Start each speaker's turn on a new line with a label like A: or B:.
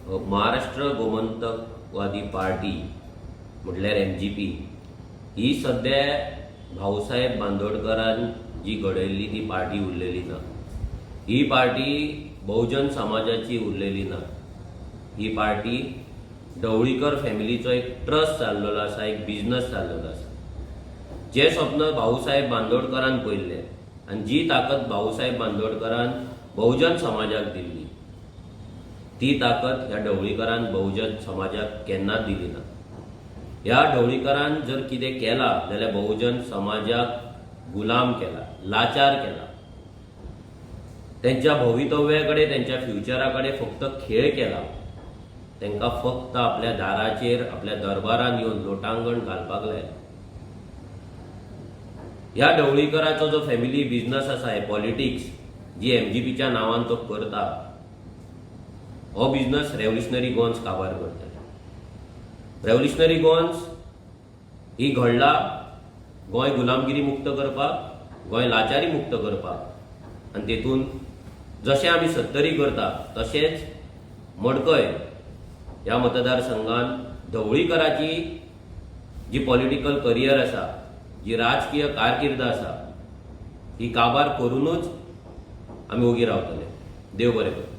A: Maharashtra गोमंतकवादी party म्हटल्यार MGP ही सध्या भाऊसाहेब बांदोडकरान जी घडयल्ली ती पार्टी उरलेली ना। ही पार्टी बहुजन समाजाची उरलेली ना। ही पार्टी ढवळीकर फॅमिलीचो एक ट्रस्ट चाललेलो आसा, एक बिझनस चाललेलो आसा। जे स्वप्न भाऊसाहेब बांदोडकरान पयल्ले आनी जी ताकद भाऊसाहेब बांदोडकरान बहुजन समाजाक दिल्ली, ती ताकद ह्या ढवळीकरान बहुजन समाजाक केन्नाच दिली ना। ह्या ढवळीकरान जर कितें केला जाल्यार बहुजन समाजाक गुलाम केला, लाचार केला। त्यांच्या भवितव्याकडे, त्यांच्या फ्युचराकडे फक्त खेळ केला। तांकां फक्त आपल्या दाराचेर, आपल्या दरबारान येवन लोटांगण घालपाक लायला। ह्या ढवळीकराचो जो फॅमिली बिझनस आसा, हे पॉलिटिक्स जी MGPच्या नांवान तो करता, हो बिझनस रेव्होल्युशनरी गोन्स काबार करता। रेव्होल्युशनरी गोन्स ही घडला गोंय गुलामगिरी मुक्त करपाक, गोंय लाचारी मुक्त करपाक, आनी तेतून जशें आमी 70 करता तशेंच मडकय ह्या मतदारसंघान ढवळीकराची जी पॉलिटिकल करियर आसा, जी राजकीय कारकिर्द आसा, ही काबार करूनच आमी ओगी रावतले। देव बरें करूं।